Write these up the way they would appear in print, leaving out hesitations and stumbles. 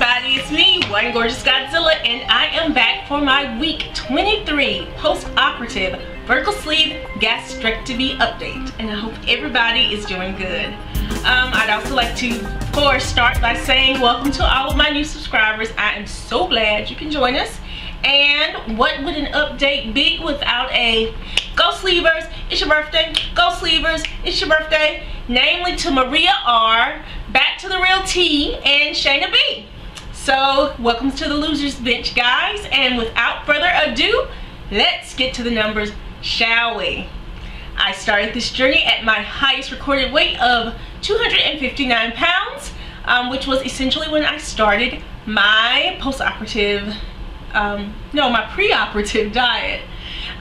everybody, it's me, One Gorgeous Godzilla, and I am back for my week 23 post-operative vertical sleeve gastrectomy update, and I hope everybody is doing good. I'd also like to, of course, start by saying welcome to all of my new subscribers. I am so glad you can join us. And what would an update be without a go sleevers, it's your birthday, go sleevers, it's your birthday, namely to Maria R, Back to the Real T, and Shayna B. So welcome to the losers bench, guys, and without further ado, let's get to the numbers, shall we? I started this journey at my highest recorded weight of 259 pounds, which was essentially when I started my post-operative my pre-operative diet.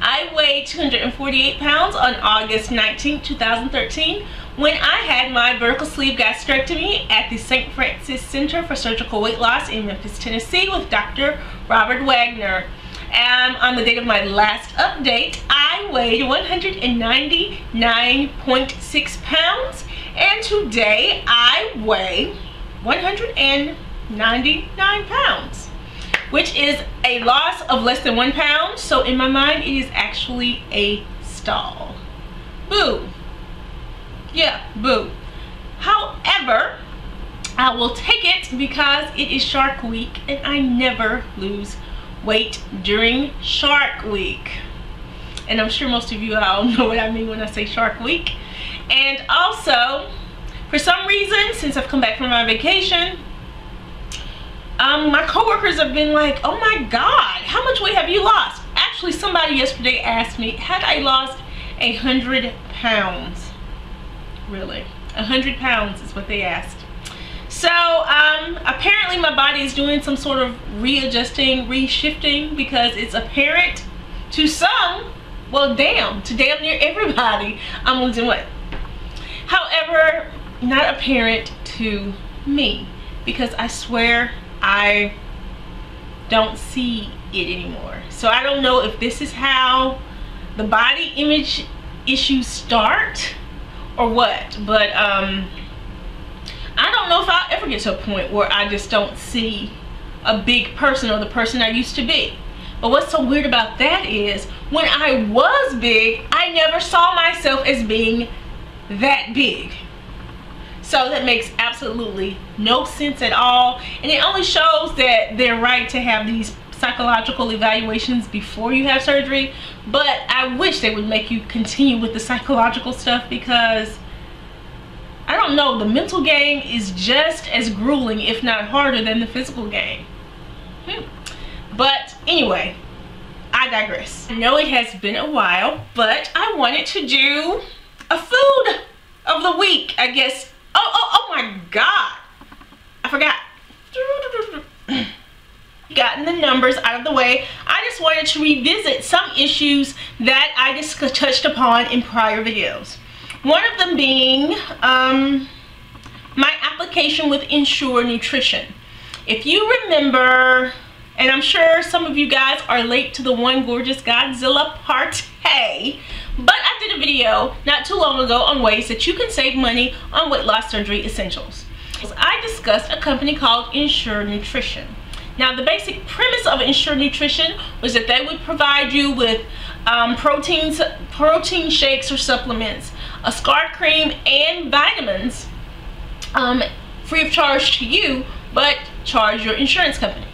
I weighed 248 pounds on August 19, 2013 when I had my vertical sleeve gastrectomy at the St. Francis Center for Surgical Weight Loss in Memphis, Tennessee with Dr. Robert Wagner. And on the date of my last update, I weighed 199.6 pounds, and today I weigh 199 pounds. Which is a loss of less than 1 pound, so in my mind it is actually a stall. Boo. Yeah, boo. However, I will take it because it is Shark Week and I never lose weight during Shark Week. And I'm sure most of you all know what I mean when I say Shark Week. And also, for some reason, since I've come back from my vacation, my coworkers have been like, oh my god, how much weight have you lost? Actually, somebody yesterday asked me, had I lost 100 pounds? Really, 100 pounds is what they asked. So apparently my body is doing some sort of readjusting, reshifting, because it's apparent to some, well damn, to damn near everybody, I'm losing weight. However, not apparent to me, because I swear I don't see it anymore. So I don't know if this is how the body image issues start or what, but I don't know if I'll ever get to a point where I just don't see a big person or the person I used to be. But what's so weird about that is when I was big, I never saw myself as being that big. So that makes absolutely no sense at all, and it only shows that they're right to have these psychological evaluations before you have surgery. But I wish they would make you continue with the psychological stuff, because I don't know, the mental game is just as grueling, if not harder, than the physical game. But anyway, I digress. I know it has been a while, but I wanted to do a food of the week, I guess. Oh my god, I forgot. Gotten the numbers out of the way, I just wanted to revisit some issues that I just touched upon in prior videos. One of them being my application with Ensure Nutrition. If you remember, and I'm sure some of you guys are late to the One Gorgeous Godzilla party, but I did a video not too long ago on ways that you can save money on weight loss surgery essentials. I discussed a company called Ensure Nutrition. Now, the basic premise of Ensure Nutrition was that they would provide you with protein shakes or supplements, a scar cream, and vitamins free of charge to you, but charge your insurance company.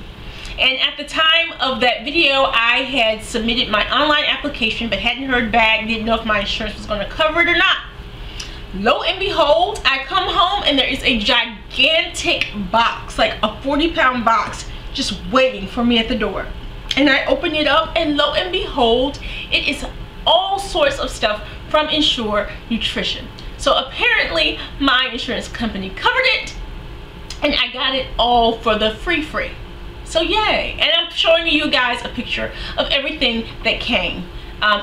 And at the time of that video, I had submitted my online application but hadn't heard back, didn't know if my insurance was going to cover it or not. Lo and behold, I come home and there is a gigantic box, like a 40-pound box, just waiting for me at the door. And I open it up, and lo and behold, it is all sorts of stuff from Ensure Nutrition. So apparently my insurance company covered it, and I got it all for the free. So yay. And I'm showing you guys a picture of everything that came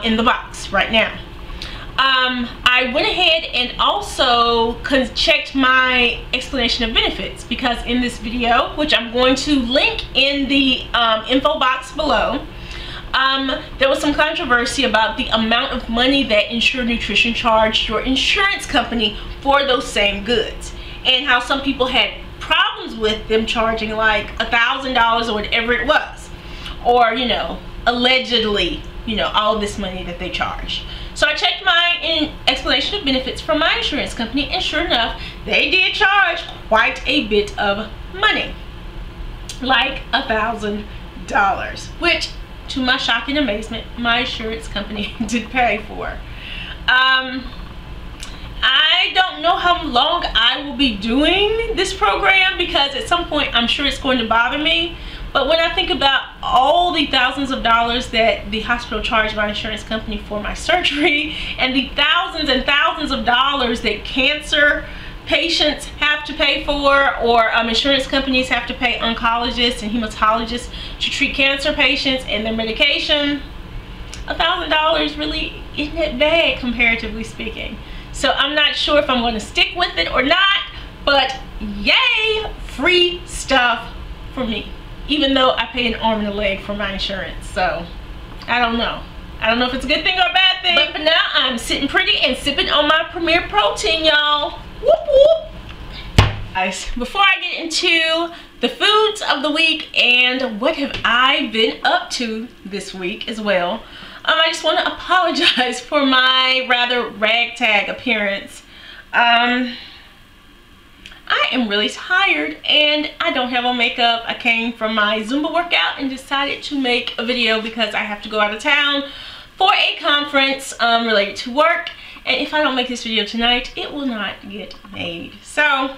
in the box right now. I went ahead and also checked my explanation of benefits, because in this video, which I'm going to link in the info box below, there was some controversy about the amount of money that Ensure Nutrition charged your insurance company for those same goods, and how some people had problems problems with them charging like $1,000 or whatever it was, or you know, allegedly, you know, all this money that they charge. So I checked my explanation of benefits from my insurance company, and sure enough, they did charge quite a bit of money, like $1,000, which to my shock and amazement, my insurance company did pay for. I don't know how long I will be doing this program, because at some point I'm sure it's going to bother me. But when I think about all the thousands of dollars that the hospital charged my insurance company for my surgery, and the thousands and thousands of dollars that cancer patients have to pay for, or insurance companies have to pay oncologists and hematologists to treat cancer patients and their medication, $1,000 really isn't that bad, comparatively speaking. So I'm not sure if I'm going to stick with it or not, but yay, free stuff for me, even though I pay an arm and a leg for my insurance. So I don't know if it's a good thing or a bad thing, but for now I'm sitting pretty and sipping on my Premier Protein, y'all. Whoop whoop. Guys, before I get into the foods of the week and what have I been up to this week as well, I just want to apologize for my rather ragtag appearance. I am really tired and I don't have on makeup. I came from my Zumba workout and decided to make a video because I have to go out of town for a conference related to work. And if I don't make this video tonight, it will not get made. So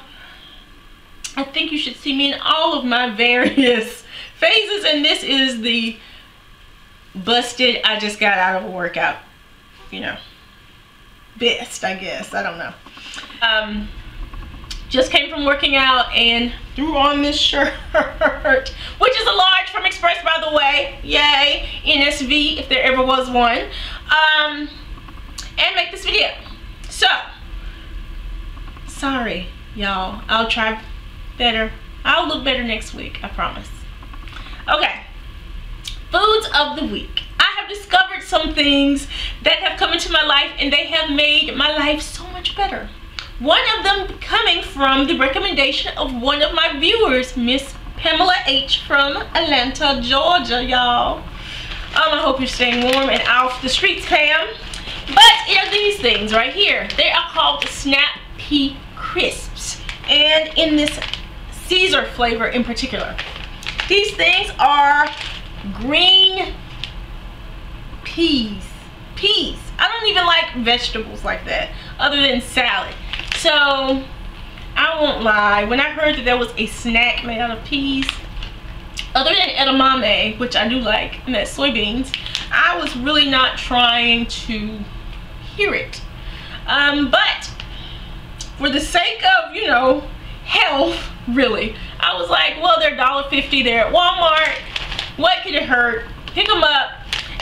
I think you should see me in all of my various phases, and this is the busted, I just got out of a workout, you know, best, I guess. I don't know. Just came from working out and threw on this shirt, which is a large from Express, by the way. Yay, NSV, if there ever was one. And make this video. So, sorry, y'all. I'll try better. I'll look better next week, I promise. Okay. Foods of the week. I have discovered some things that have come into my life and they have made my life so much better. One of them coming from the recommendation of one of my viewers, Miss Pamela H. from Atlanta, Georgia, y'all. I hope you're staying warm and off the streets, Pam. But it are these things right here. They are called Snap Pea Crisps, and in this Caesar flavor in particular. These things are green peas. I don't even like vegetables like that other than salad. So I won't lie, when I heard that there was a snack made out of peas other than edamame, which I do like, and that's soybeans, I was really not trying to hear it. But for the sake of, you know, health, really, I was like, well, they're $1.50, they're at Walmart, what could it hurt? Pick them up.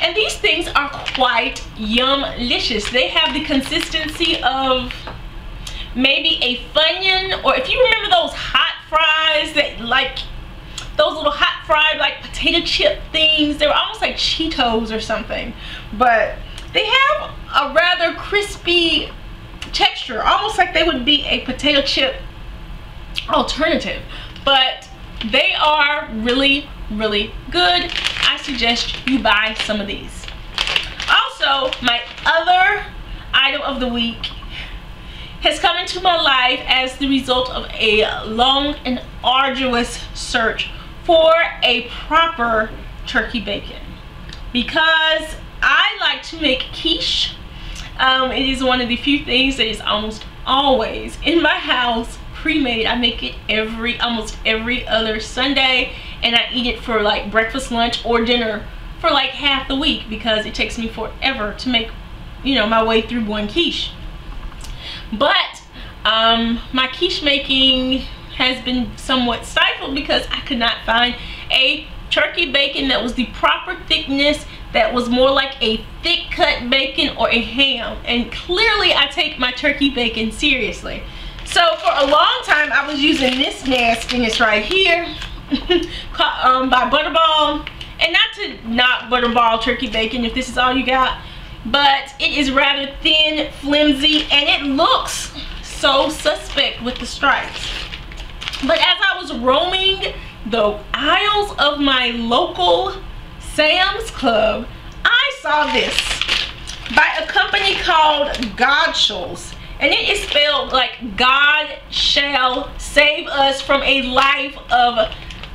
And these things are quite yum-licious. They have the consistency of maybe a Funyun, or if you remember those hot fries that, like, those little hot fried like potato chip things, they were almost like Cheetos or something, but they have a rather crispy texture, almost like they would be a potato chip alternative, but they are really good. I suggest you buy some of these. Also, my other item of the week has come into my life as the result of a long and arduous search for a proper turkey bacon, because I like to make quiche. It is one of the few things that is almost always in my house pre-made. I make it almost every other Sunday, and I eat it for like breakfast, lunch, or dinner for like half the week, because it takes me forever to make, you know, my way through one quiche. But my quiche making has been somewhat stifled because I could not find a turkey bacon that was the proper thickness, that was more like a thick cut bacon or a ham, and clearly I take my turkey bacon seriously. So for a long time I was using this nastiness right here by Butterball, and not to knock Butterball turkey bacon if this is all you got, but it is rather thin, flimsy, and it looks so suspect with the stripes. But as I was roaming the aisles of my local Sam's Club, I saw this by a company called Godshalls, and it is spelled like God shall save us from a life of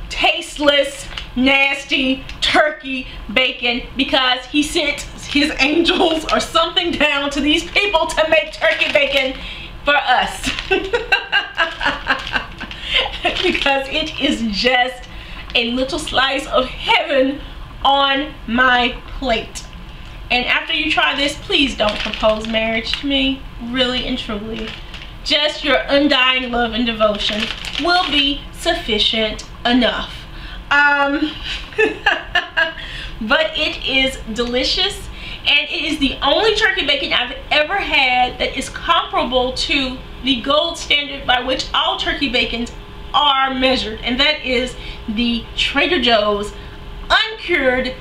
tasteless, nasty turkey bacon, because he sent his angels or something down to these people to make turkey bacon for us. Because it is just a little slice of heaven on my plate. And after you try this, please don't propose marriage to me, really and truly. Just your undying love and devotion will be sufficient enough. But it is delicious, and it is the only turkey bacon I've ever had that is comparable to the gold standard by which all turkey bacons are measured, and that is the Trader Joe's uncured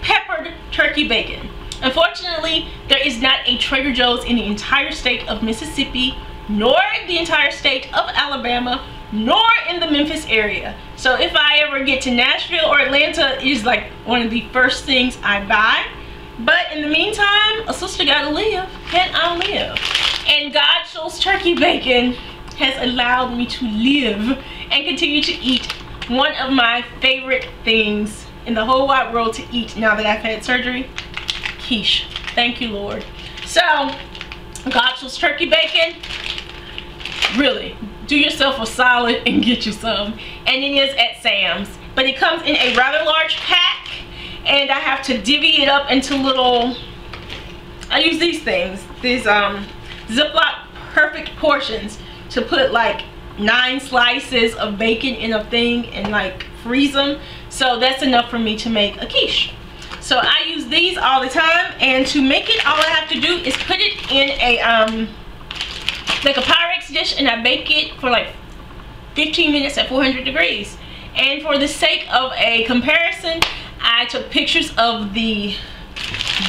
peppered turkey bacon. Unfortunately, there is not a Trader Joe's in the entire state of Mississippi, nor the entire state of Alabama, nor in the Memphis area. So if I ever get to Nashville or Atlanta, it is like one of the first things I buy. But in the meantime, a sister gotta live, and I'll live. And Godshalls turkey bacon has allowed me to live and continue to eat one of my favorite things in the whole wide world to eat now that I've had surgery. Quiche. Thank you, Lord. So, Godshalls turkey bacon, really, do yourself a solid and get you some. And it is at Sam's. But it comes in a rather large pack, and I have to divvy it up into little, I use these things, these Ziploc perfect portions, to put like 9 slices of bacon in a thing and like freeze them. So that's enough for me to make a quiche. So I use these all the time, and to make it, all I have to do is put it in a like a Pyrex dish, and I bake it for like 15 minutes at 400 degrees. And for the sake of a comparison, I took pictures of the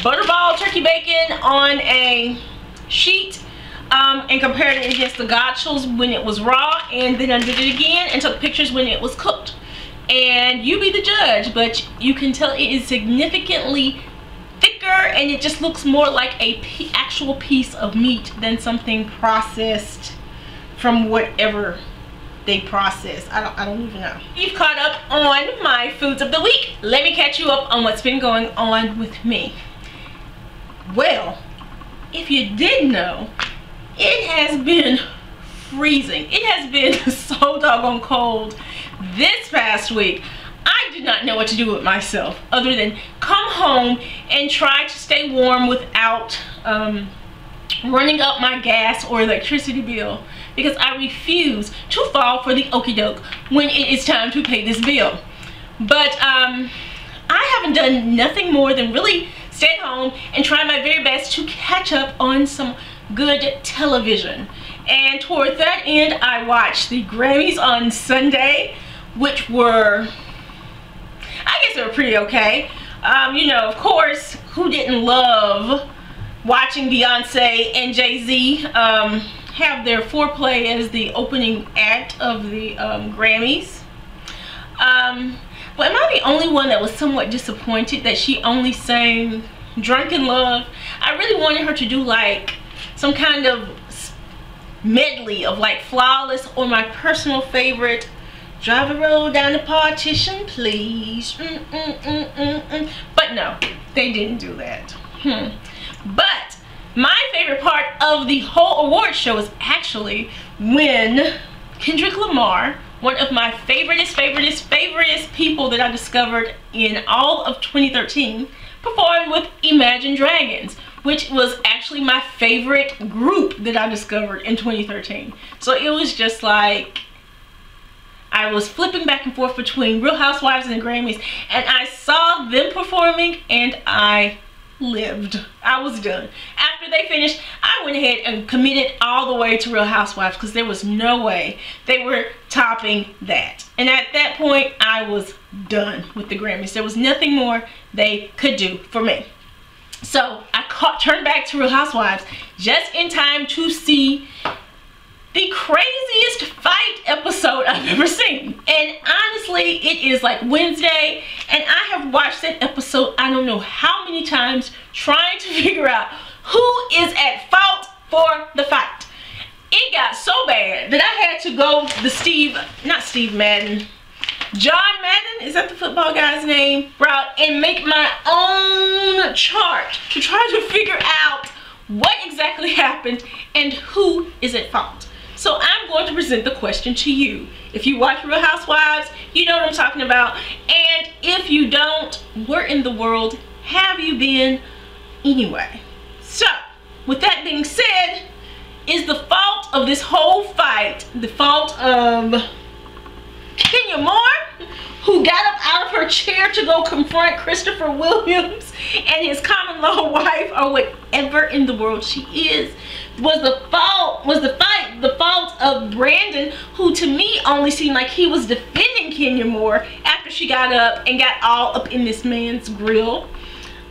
Butterball turkey bacon on a sheet and compared it against the Godshalls when it was raw, and then I did it again and took pictures when it was cooked. And you be the judge, but you can tell it is significantly thicker, and it just looks more like a actual piece of meat than something processed from whatever they process. I don't even know. You've caught up on my foods of the week. Let me catch you up on what's been going on with me. Well, if you didn't know, it has been freezing. It has been so doggone cold this past week. I did not know what to do with myself other than come home and try to stay warm without running up my gas or electricity bill, because I refuse to fall for the okie doke when it is time to pay this bill. But I haven't done nothing more than really stay at home and try my very best to catch up on some good television. And toward that end, I watched the Grammys on Sunday, which were, I guess they were pretty okay. You know, of course, who didn't love watching Beyonce and Jay-Z have their foreplay as the opening act of the Grammys. But am I the only one that was somewhat disappointed that she only sang Drunk in Love? I really wanted her to do like some kind of medley of like Flawless, or my personal favorite, Drive a roll down the partition, please. But no, they didn't do that. But my favorite part of the whole award show is actually when Kendrick Lamar, one of my favoriteest people that I discovered in all of 2013, performed with Imagine Dragons, which was actually my favorite group that I discovered in 2013. So it was just like, I was flipping back and forth between Real Housewives and the Grammys, and I saw them performing and I lived. I was done. After they finished, I went ahead and committed all the way to Real Housewives, because there was no way they were topping that. And at that point, I was done with the Grammys. There was nothing more they could do for me. So I turned back to Real Housewives just in time to see the craziest fight episode I obviously it is like Wednesday, and I have watched that episode I don't know how many times trying to figure out who is at fault for the fight. It got so bad that I had to go the John Madden, is that the football guy's name, route, and make my own chart to try to figure out what exactly happened and who is at fault. So I'm going to present the question to you. If you watch Real Housewives, you know what I'm talking about. And if you don't, where in the world have you been anyway? So, with that being said, is the fault of this whole fight the fault of Kenya Moore, who got up out of her chair to go confront Christopher Williams and his common law wife, or whatever in the world she is? Was the fight the fault of Brandon, who to me only seemed like he was defending Kenya Moore after she got up and got all up in this man's grill?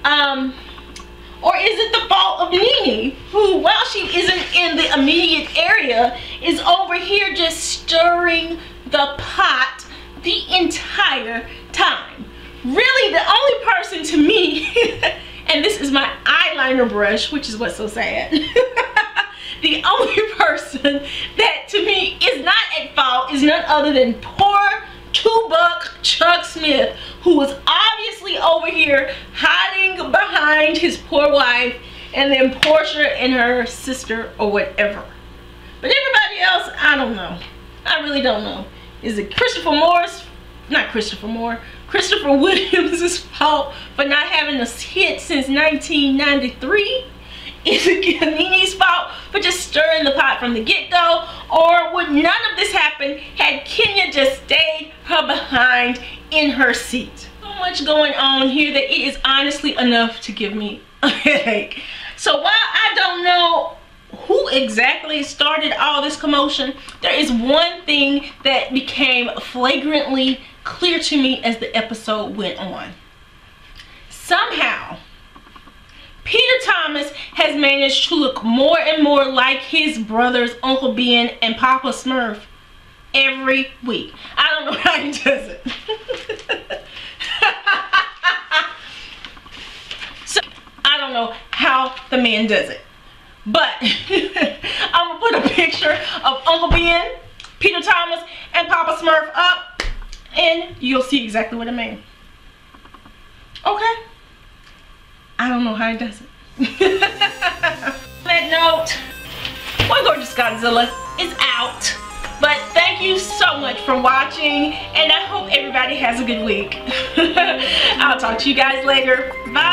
Or is it the fault of Nene, who, while she isn't in the immediate area, is over here just stirring the pot the entire time? Really, the only person to me, and this is my eyeliner brush, which is what's so sad, the only person that to me is not at fault is none other than poor two-buck Chuck Smith, who was obviously over here hiding behind his poor wife, and then Portia and her sister or whatever. But everybody else, I don't know. I really don't know. Is it Christopher Williams' fault for not having a hit since 1993? Is it Nene's fault for just stirring the pot from the get-go? Or would none of this happen had Kenya just stayed her behind in her seat? So much going on here that it is honestly enough to give me a headache. So while I don't know who exactly started all this commotion, there is one thing that became flagrantly clear to me as the episode went on. Somehow, Peter Thomas has managed to look more and more like his brothers, Uncle Ben and Papa Smurf, every week. I don't know how he does it. So, I don't know how the man does it. But I'm going to put a picture of Uncle Ben, Peter Thomas, and Papa Smurf up, and you'll see exactly what I mean. Okay? I don't know how he does it. On that note, One Gorgeous Godzilla is out. But thank you so much for watching, and I hope everybody has a good week. I'll talk to you guys later. Bye.